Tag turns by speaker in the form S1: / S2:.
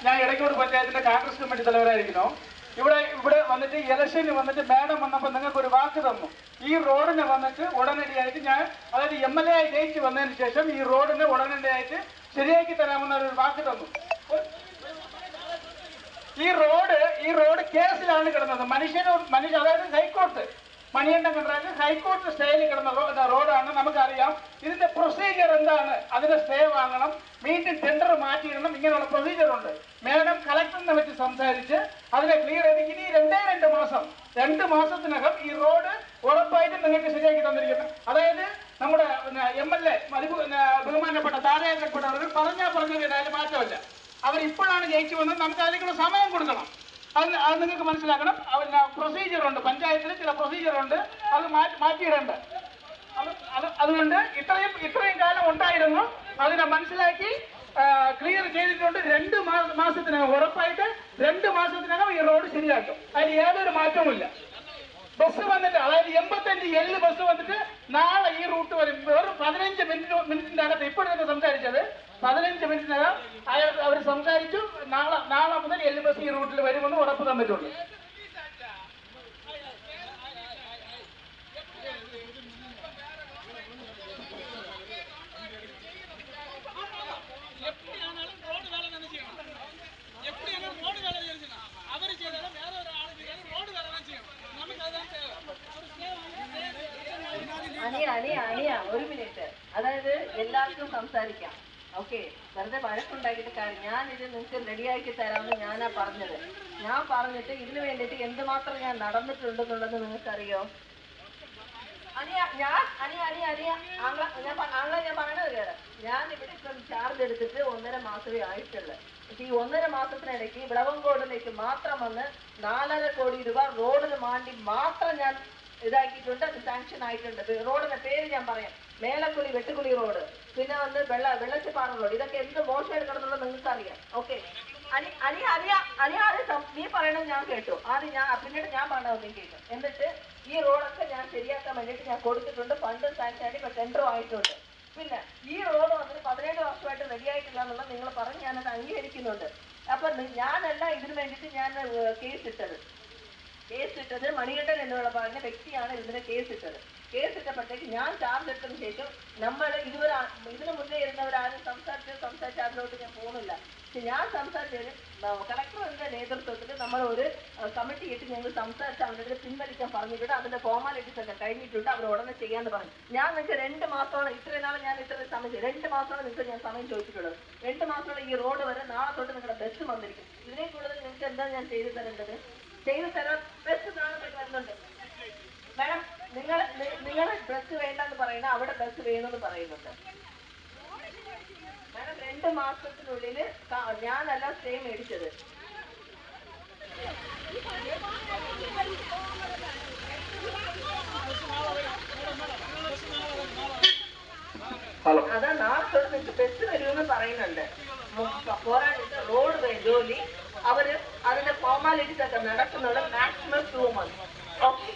S1: ഞാൻ ഇടയ്ക്കോട് പഞ്ചായത്തിന്റെ കോൺഗ്രസ് കമ്മിറ്റി തലവരായിരിക്കുന്നു. ഇവിടെ വന്നിട്ട് ഇലക്ഷന് വന്നിട്ട് മാഡം വന്നപ്പോൾ നിങ്ങൾക്ക് ഒരു വാക്ക് തന്നു. ഈ റോഡിന് വന്നിട്ട് ഉടനടിയായിട്ട് അതായത് MLA ആയി ജയിച്ച് വന്നതിന് ശേഷം ഈ റോഡിന് ഉടനടിയായിട്ട് ശരിയാക്കി തരാമെന്ന ഒരു വാക്ക് തന്നു. ഈ റോഡ് കേസിലാണ് കിടന്നത്. മനുഷ്യ അതായത് ഹൈക്കോടതി മണിയണ്ടൻ കണ്ടാൽ ഹൈക്കോടതി സ്റ്റേയിൽ കിടന്ന റോഡാണ്. നമുക്കറിയാം ഇതിന്റെ പ്രൊസീജിയർ എന്താണ്. അതിന്റെ സ്റ്റേ വാങ്ങണം, വീണ്ടും ടെൻഡർ മാറ്റിയിടണം, ഇങ്ങനെയുള്ള പ്രൊസീജിയർ ഉണ്ട്. മാഡം കളക്ടറിനെ വെച്ച് സംസാരിച്ച് അതിനെ ക്ലിയർ ചെയ്ത് ഇനി 2 മാസത്തിനകം ഈ റോഡ് ഉറപ്പായിട്ടും നിങ്ങൾക്ക് ശരിയാക്കി തന്നിരിക്കുന്നു. അതായത് നമ്മുടെ MLA ബഹുമാനപ്പെട്ട താരേന്ദ്രപ്പെട്ടവർ പറഞ്ഞതിനായാലും മാറ്റമില്ല. അവരിപ്പോഴാണ് ജയിച്ചു വന്നത്. നമുക്ക് അതിലേക്കുള്ള സമയം കൊടുക്കണം. അത് നിങ്ങൾക്ക് മനസ്സിലാക്കണം. പ്രൊസീജിയർ ഉണ്ട്, പഞ്ചായത്തിൽ ചില പ്രൊസീജിയർ ഉണ്ട്, അത് മാറ്റിയിടേണ്ട. അതുകൊണ്ട് ഇത്രയും കാലം ഉണ്ടായിരുന്നു, അതിനെ മനസ്സിലാക്കി ക്ലിയർ ചെയ്തിട്ടുണ്ട്. 2 മാസത്തിനകം ഉറപ്പായിട്ട് 2 മാസത്തിനകം ഈ റോഡ് ശരിയാക്കും. അതിന് യാതൊരു മാറ്റവുമില്ല. ബസ് വന്നിട്ട് അതായത് 85L ബസ് വന്നിട്ട് നാളെ ഈ റൂട്ട് വരും. വെറും 15 മിനിറ്റിന്റെ അകത്ത് ഇപ്പോഴത്തെ സംസാരിച്ചത് 15 മിനിറ്റിനകം അവർ സംസാരിച്ചു. നാളെ മുതൽ L ബസ് ഈ റൂട്ടിൽ വരുമെന്ന് ഉറപ്പ് തന്നിട്ടുണ്ട്.
S2: അനിയ ഒരു മിനിറ്റ്. അതായത് എല്ലാവർക്കും സംസാരിക്കാം. ഓക്കെ, വെറുതെ വഴക്കുണ്ടാക്കിയിട്ട് കാര്യം. ഞാനിത് നിങ്ങൾക്ക് റെഡിയാക്കി തരാമെന്ന് ഞാനാ പറഞ്ഞത്. ഞാൻ പറഞ്ഞിട്ട് ഇതിന് വേണ്ടിയിട്ട് എന്തുമാത്രം ഞാൻ നടന്നിട്ടുണ്ടെന്നുള്ളത് നിങ്ങൾക്കറിയോ? ഞാൻ പറയണത് കേട്ടോ. ഞാൻ ഇവിടെ ഇപ്പം ചാർജ് എടുത്തിട്ട് 1.5 മാസമേ ആയിട്ടുള്ളൂ. പക്ഷെ ഈ 1.5 മാസത്തിനിടയ്ക്ക് വിളവങ്കോടിലേക്ക് മാത്രം വന്ന് 4.5 കോടി രൂപ റോഡിന് വേണ്ടി മാത്രം ഞാൻ ഇതാക്കിയിട്ടുണ്ട്. അത് സാങ്ഷൻ ആയിട്ടുണ്ട്. റോഡിന്റെ പേര് ഞാൻ പറയാം: മേലക്കുളി വെട്ടുകുളി റോഡ്, പിന്നെ വന്ന് വെള്ളച്ചിപ്പാറ റോഡ്. ഇതൊക്കെ എന്ത് മോശമായിട്ട് കിടന്നുള്ളത് നിങ്ങൾക്ക് അറിയാം. ഓക്കെ, നീ പറയണത് ഞാൻ കേട്ടു. പിന്നീട് ഞാൻ പറയണത് നീ കേട്ടു. എന്നിട്ട് ഈ റോഡൊക്കെ ഞാൻ ശരിയാക്കാൻ വേണ്ടിയിട്ട് ഞാൻ കൊടുത്തിട്ടുണ്ട്. ഫണ്ടും സാങ്ഷൻ ആയിട്ട് ഇപ്പൊ ടെൻഡറും ആയിട്ടുണ്ട്. പിന്നെ ഈ റോഡ് വന്നിട്ട് 17 വർഷമായിട്ട് റെഡി ആയിട്ടില്ല എന്നുള്ളത് നിങ്ങൾ പറഞ്ഞ് ഞാനത് അംഗീകരിക്കുന്നുണ്ട്. അപ്പൊ ഞാനല്ല ഇതിന് വേണ്ടിയിട്ട് ഞാൻ കേസിട്ടത് മണികണ്ഠൻ എന്നുള്ള പറഞ്ഞ വ്യക്തിയാണ് ഇതിന് കേസിട്ടത്. കേസിട്ടപ്പോഴത്തേക്ക് ഞാൻ ചാർജ് എടുത്തതിന് ശേഷം ഇതിന് മുന്നേ ഇരുന്നവരാരും സംസാരിച്ച് അതിലോട്ട് ഞാൻ പോകുന്നില്ല. പക്ഷെ ഞാൻ സംസാരിച്ചത് കളക്ടറിന്റെ നേതൃത്വത്തിൽ നമ്മൾ ഒരു കമ്മിറ്റി ഇട്ട് ഞങ്ങൾ സംസാരിച്ച് അവരുടെ പിൻവലിക്കാൻ പറഞ്ഞിട്ടുണ്ട്. അതിന്റെ ഫോർമാലിറ്റീസ് ഒക്കെ കഴിഞ്ഞിട്ടുണ്ട്. അവർ ഉടനെ ചെയ്യാന്ന് പറഞ്ഞു. ഞാൻ നിങ്ങൾക്ക് 2 മാസമാണ് ഇത്രയും നാളെ ഞാൻ ഇത്രയും സമയം 2 മാസമാണ് നിങ്ങൾക്ക് ഞാൻ സമയം ചോദിച്ചിട്ടുള്ളത്. 2 മാസത്തോടെ ഈ റോഡ് വരെ നാളെ തൊട്ട് നിങ്ങളുടെ ബസ് വന്നിരിക്കും. ഇതിനെ കൂടുതൽ നിങ്ങൾക്ക് എന്താ ഞാൻ ചെയ്തു തരേണ്ടത്? ചെയ്തു തരാൻ ബസ് നാളെ വരുന്നുണ്ട്. മാഡം, നിങ്ങൾ ബസ് വേണ്ടെന്ന് പറയുന്ന അവിടെ ബസ് വേണമെന്ന് പറയുന്നുണ്ട്. മാഡം, 2 മാസത്തിനുള്ളിൽ ഞാനല്ല സ്റ്റേ മേടിച്ചത്. അതാ നാളെ തൊട്ട് നിങ്ങൾക്ക് ബസ് വരുമെന്ന് പറയുന്നുണ്ട്. പോരാടിട്ട് റോഡ് ജോലി അവര് അതിന്റെ ഫോർമാലിറ്റീസ് ഒക്കെ നടക്കുന്നത് മാക്സിമം 2 months. ഓക്കെ.